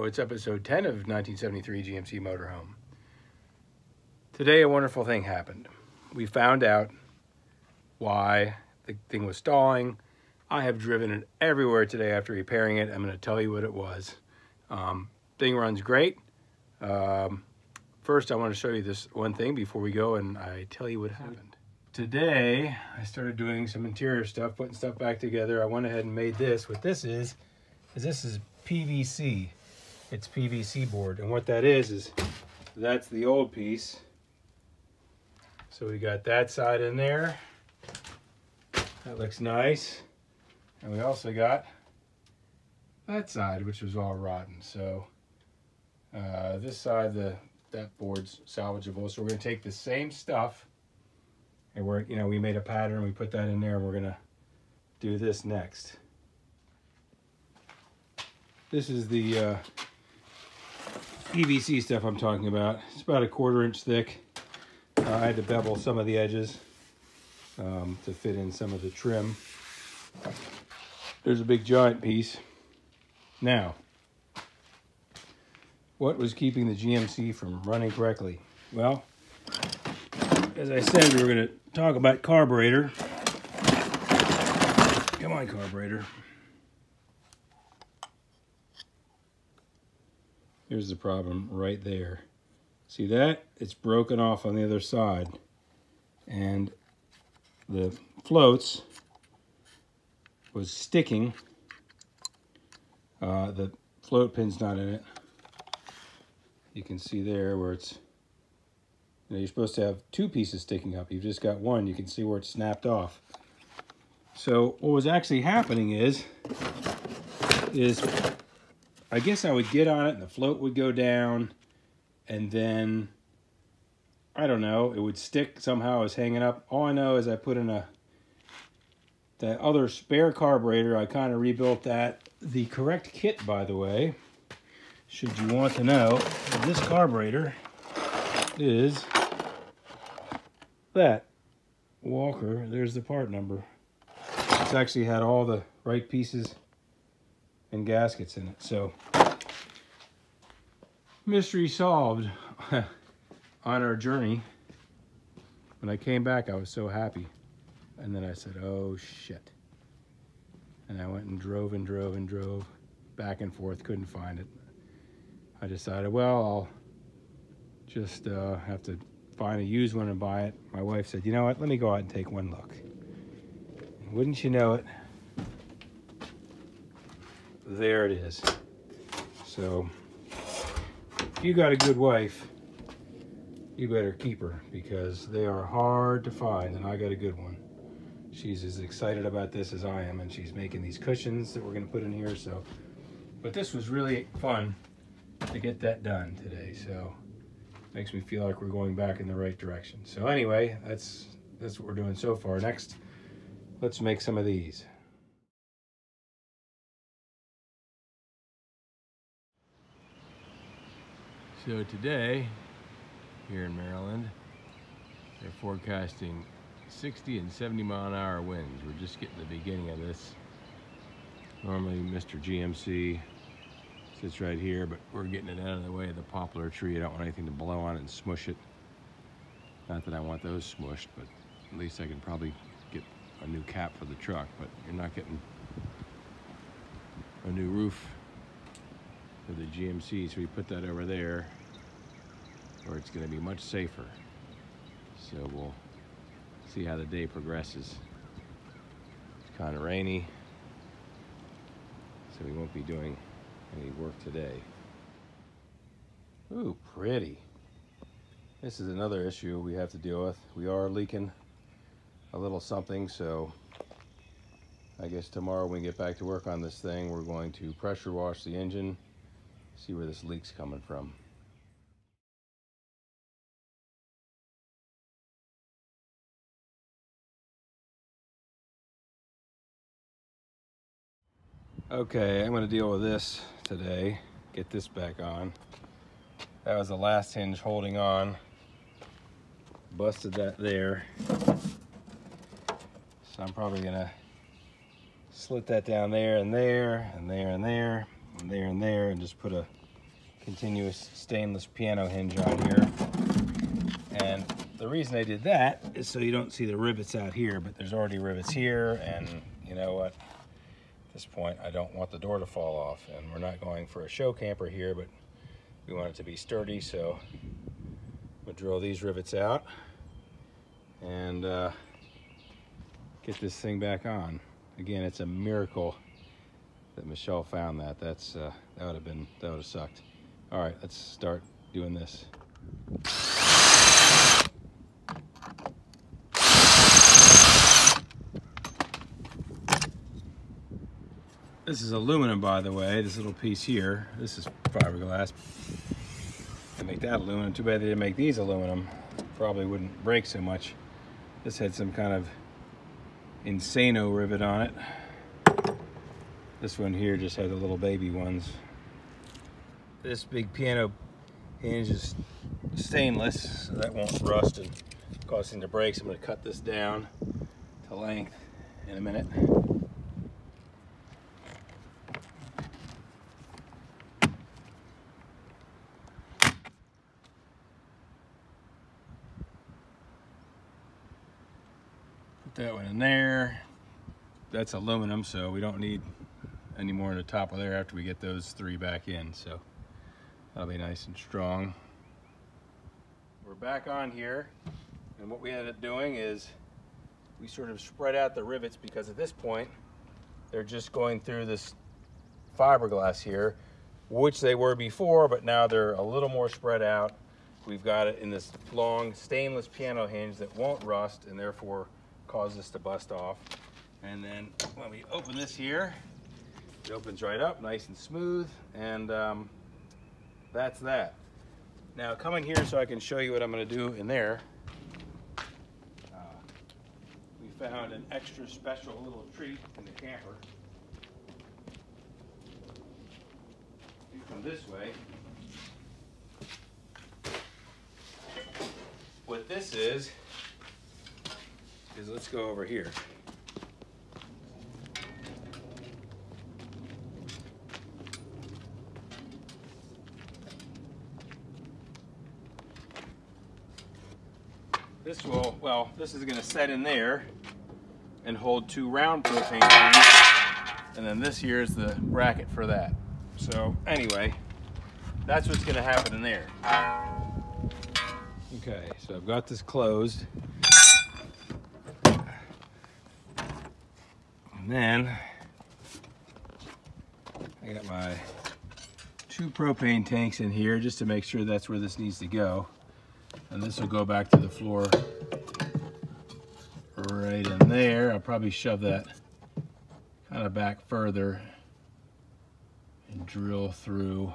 it's episode 10 of 1973 GMC Motorhome. Today, a wonderful thing happened. We found out why the thing was stalling. I have driven it everywhere today after repairing it. I'm going to tell you what it was. Thing runs great. First, I want to show you this one thing before we go and I tell you what happened. Today, I started doing some interior stuff, putting stuff back together. I went ahead and made this. What this is PVC. It's PVC board. And what that is that's the old piece. So we got that side in there. That looks nice. And we also got that side, which was all rotten. So this side, that board's salvageable. So we're gonna take the same stuff and we made a pattern, we put that in there, and we're gonna do this next. This is the PVC stuff I'm talking about. It's about 1/4 inch thick. I had to bevel some of the edges to fit in some of the trim. There's a big giant piece. Now, what was keeping the GMC from running correctly? Well, as I said, we were going to talk about carburetor. Come on, carburetor. Here's the problem right there. See that? It's broken off on the other side. And the floats was sticking. The float pin's not in it. You can see there where it's, you're supposed to have 2 pieces sticking up. You've just got one. You can see where it's snapped off. So what was actually happening is I guess I would get on it and the float would go down, and then, I don't know, it would stick somehow. It was hanging up. All I know is I put in that other spare carburetor. I kind of rebuilt that. The correct kit, by the way, should you want to know, this carburetor is that Walker. There's the part number. It's actually had all the right pieces and gaskets in it. So, mystery solved on our journey. When I came back, I was so happy. And then I said, oh shit. And I went and drove back and forth, couldn't find it. I decided, well, I'll just have to find a used one and buy it. My wife said, you know what, let me go out and take one look. And wouldn't you know it, there it is. So, if you got a good wife, you better keep her, because they are hard to find, and I got a good one. She's as excited about this as I am, and she's making these cushions that we're going to put in here. So, but this was really fun to get that done today. So, makes me feel like we're going back in the right direction. So anyway, that's what we're doing so far. Next, let's make some of these. So today, here in Maryland, they're forecasting 60 and 70 mile-an-hour winds. We're just getting the beginning of this. Normally, Mr. GMC sits right here, but we're getting it out of the way of the poplar tree. I don't want anything to blow on it and smush it. Not that I want those smushed, but at least I can probably get a new cap for the truck. But you're not getting a new roof for the GMC, so we put that over there where it's going to be much safer. So we'll see how the day progresses. It's kind of rainy, so we won't be doing any work today. Ooh, pretty. This is another issue we have to deal with. We are leaking a little something, so I guess tomorrow when we get back to work on this thing, we're going to pressure wash the engine, see where this leak's coming from. Okay, I'm going to deal with this today. Get this back on. That was the last hinge holding on. Busted that there. So I'm probably going to slit that down there and there and there and there and there and there and just put a continuous stainless piano hinge on here. And the reason I did that is so you don't see the rivets out here, but there's already rivets here, and you know what? At this point, I don't want the door to fall off, and we're not going for a show camper here, but we want it to be sturdy, so we'll drill these rivets out and get this thing back on. Again, it's a miracle that Michelle found that. That would have sucked. All right, let's start doing this. This is aluminum, by the way, this little piece here. This is fiberglass. They make that aluminum. Too bad they didn't make these aluminum. Probably wouldn't break so much. This had some kind of Insano rivet on it. This one here just had the little baby ones. This big piano hinge is stainless, so that won't rust and cause things to break. So I'm going to cut this down to length in a minute. Put that one in there. That's aluminum, so we don't need any more on the top of there after we get those three back in. So that'll be nice and strong. We're back on here, and what we ended up doing is we sort of spread out the rivets, because at this point they're just going through this fiberglass here, which they were before, but now they're a little more spread out. We've got it in this long stainless piano hinge that won't rust and therefore cause this to bust off. And then when we open this here, it opens right up nice and smooth, and that's that. Now coming here so I can show you what I'm going to do in there, we found an extra special little treat in the camper. You come this way. What this is let's go over here. This will, well, this is going to set in there and hold two round propane tanks, and then this here is the bracket for that. So anyway, that's what's going to happen in there. Okay, so I've got this closed. And then I got my two propane tanks in here just to make sure that's where this needs to go. And this will go back to the floor right in there. I'll probably shove that kind of back further and drill through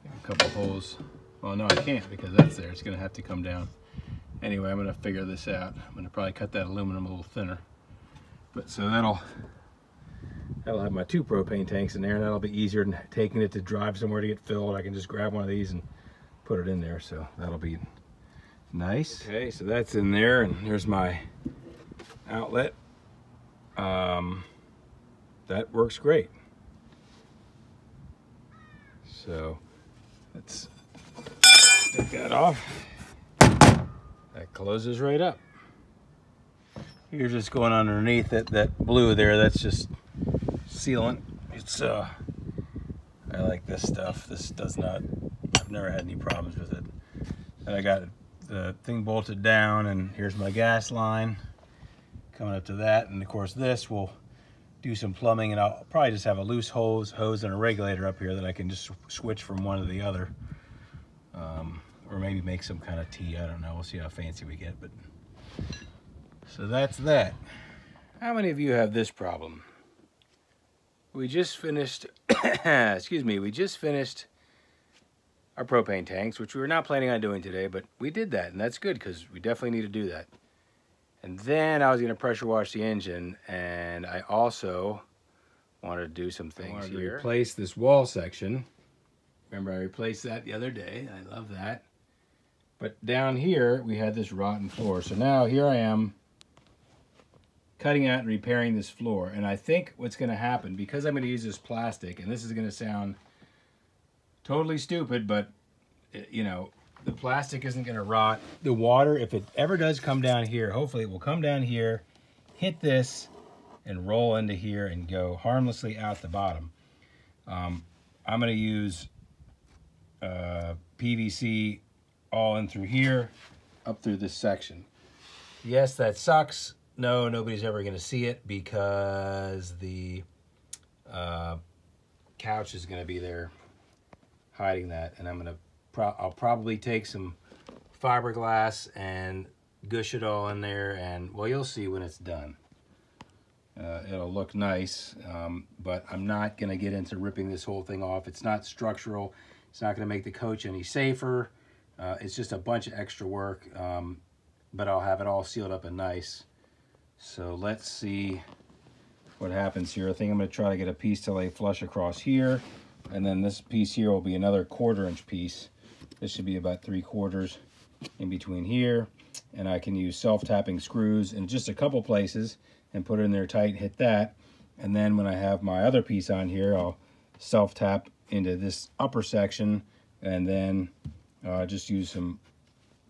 a couple holes. Well, no, I can't because that's there. It's going to have to come down. Anyway, I'm going to figure this out. I'm going to probably cut that aluminum a little thinner. But so that'll have my two propane tanks in there, and that'll be easier than taking it to drive somewhere to get filled. I can just grab one of these and put it in there, so that'll be nice. Okay, so that's in there, and here's my outlet. That works great. So let's take that off. That closes right up. You're just going underneath it. That blue there, that's just sealant. It's I like this stuff. This does not, I've never had any problems with it. And I got the thing bolted down, and here's my gas line coming up to that. And of course this will do some plumbing, and I'll probably just have a loose hose and a regulator up here that I can just switch from one to the other. Or maybe make some kind of tea, I don't know. We'll see how fancy we get, but so that's that. How many of you have this problem? We just finished, excuse me, we just finished our propane tanks, which we were not planning on doing today, but we did that, and that's good because we definitely need to do that. And then I was going to pressure wash the engine, and I also wanted to do some things here. To replace this wall section. Remember, I replaced that the other day. I love that. But down here, we had this rotten floor. So now here I am cutting out and repairing this floor. And I think what's going to happen, because I'm going to use this plastic, and this is going to sound totally stupid, but you know, the plastic isn't going to rot. The water, if it ever does come down here, hopefully it will come down here, hit this, and roll into here and go harmlessly out the bottom. I'm going to use PVC all in through here, up through this section. Yes, that sucks. No, nobody's ever going to see it because the couch is going to be there hiding that, and I'll probably take some fiberglass and gush it all in there, and well, you'll see when it's done. It'll look nice, but I'm not going to get into ripping this whole thing off. It's not structural. It's not going to make the coach any safer. It's just a bunch of extra work, but I'll have it all sealed up and nice. So let's see what happens here. I think I'm going to try to get a piece to lay flush across here, and then this piece here will be another 1/4 inch piece. This should be about 3/4 in between here, and I can use self-tapping screws in just a couple places and put it in there tight, hit that, and then when I have my other piece on here, I'll self-tap into this upper section, and then just use some,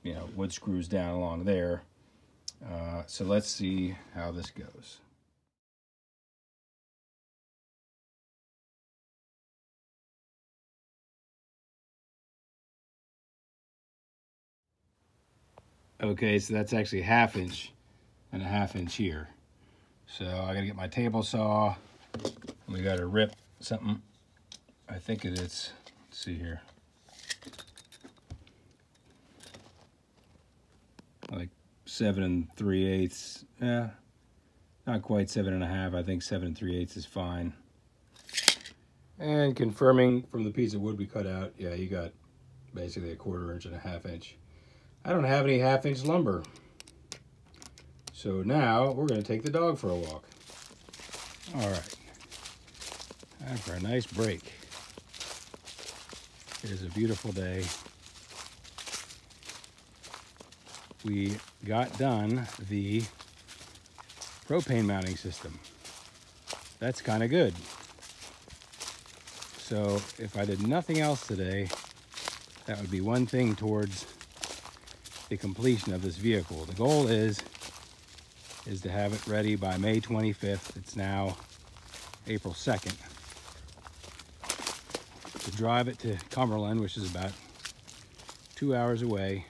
you know, wood screws down along there. So let's see how this goes. Okay, so that's actually 1/2 inch and a 1/2 inch here. So I gotta get my table saw. We gotta rip something. I think it is. Let's see here. Like 7 3/8. Yeah, not quite 7 1/2. I think 7 3/8 is fine. And confirming from the piece of wood we cut out, yeah, you got basically a 1/4 inch and a 1/2 inch. I don't have any 1/2 inch lumber. So now we're going to take the dog for a walk. All right. Time for a nice break. It is a beautiful day. We got done the propane mounting system. That's kind of good. So if I did nothing else today, that would be one thing towards the completion of this vehicle. The goal is to have it ready by May 25th. It's now April 2nd. To drive it to Cumberland, which is about 2 hours away,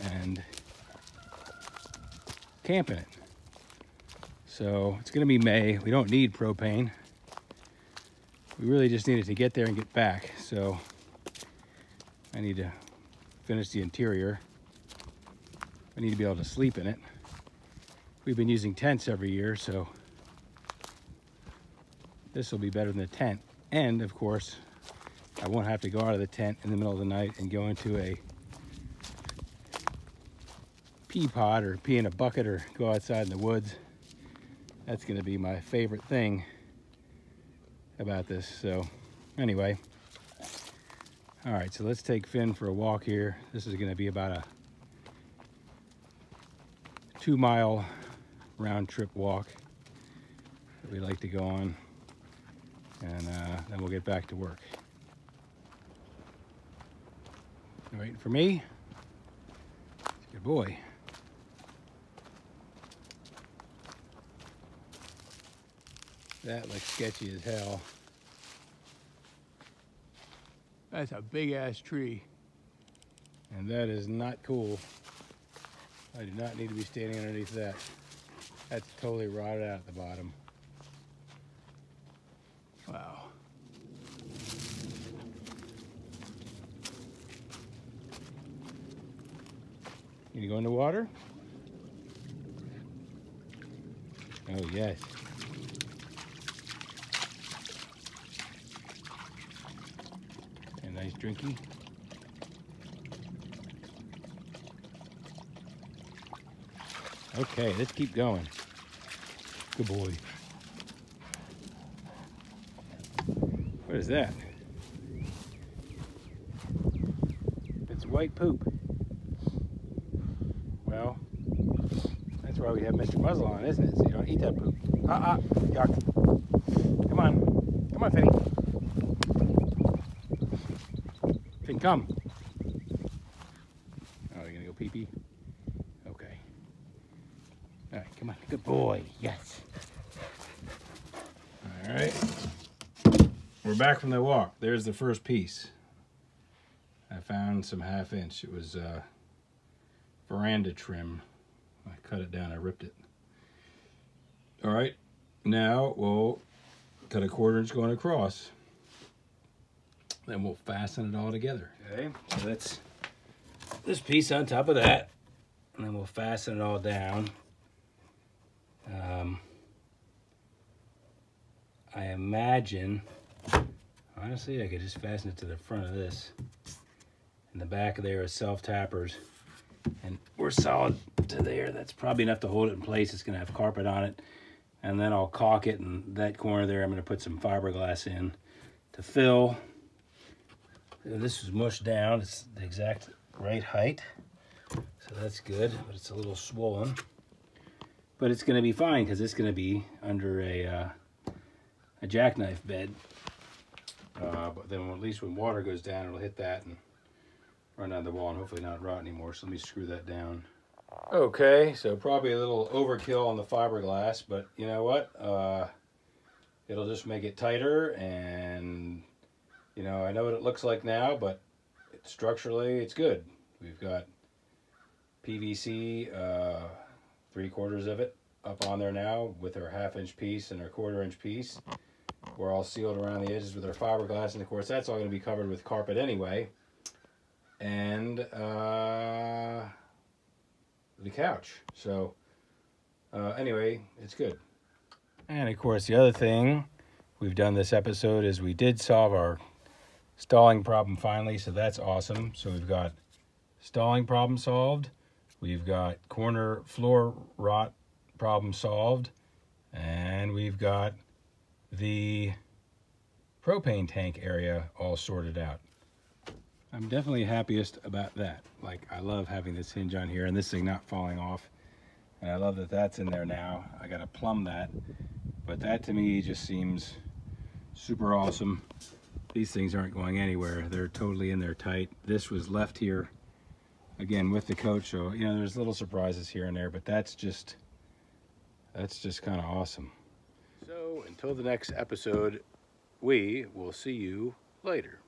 and camp in it. So it's gonna be May. We don't need propane. We really just need it to get there and get back. So I need to finish the interior. I need to be able to sleep in it. We've been using tents every year, so this will be better than the tent. And of course, I won't have to go out of the tent in the middle of the night and go into a pea pod or pee in a bucket or go outside in the woods. That's gonna be my favorite thing about this. So anyway, all right, so let's take Finn for a walk here. This is gonna be about a 2-mile round trip walk that we like to go on, and then we'll get back to work. You waiting for me? Good boy. That looks sketchy as hell. That's a big ass tree. And that is not cool. I do not need to be standing underneath that. That's totally rotted out at the bottom. Wow. You go in the water? Oh, yes. A nice drinky. Okay, let's keep going. Good boy. What is that? It's white poop. Well, that's why we have Mr. Muzzle on, isn't it? So you don't eat that poop. Yuck. Come on. Come on, Finny. Austin, come. Oh, you're gonna go pee-pee? Okay. All right, come on, good boy, yes. All right, we're back from the walk. There's the first piece. I found some 1/2 inch. It was veranda trim. I cut it down, I ripped it. All right, now we'll cut a 1/4 inch going across. Then we'll fasten it all together. Okay, so that's this piece on top of that. And then we'll fasten it all down. I imagine, honestly, I could just fasten it to the front of this. And the back of there is self-tappers. And we're solid to there. That's probably enough to hold it in place. It's gonna have carpet on it. And then I'll caulk it, and that corner there, I'm gonna put some fiberglass in to fill. This was mushed down. It's the exact right height. So that's good, but it's a little swollen. But it's gonna be fine because it's gonna be under a jackknife bed. But then at least when water goes down, it'll hit that and run down the wall and hopefully not rot anymore. So let me screw that down. Okay, so probably a little overkill on the fiberglass, but you know what? It'll just make it tighter, and you know, I know what it looks like now, but structurally it's good. We've got PVC, 3/4 of it up on there now with our 1/2 inch piece and our 1/4 inch piece. We're all sealed around the edges with our fiberglass, and of course that's all going to be covered with carpet anyway. And the couch. So anyway, it's good. And of course the other thing we've done this episode is we did solve our stalling problem finally, so that's awesome. So we've got stalling problem solved, we've got corner floor rot problem solved, and we've got the propane tank area all sorted out. I'm definitely happiest about that. Like, I love having this hinge on here and this thing not falling off, and I love that that's in there now. I gotta plumb that, but that to me just seems super awesome. These things aren't going anywhere. They're totally in there tight. This was left here again with the coach, so you know there's little surprises here and there, but that's just kind of awesome. So until the next episode, we will see you later.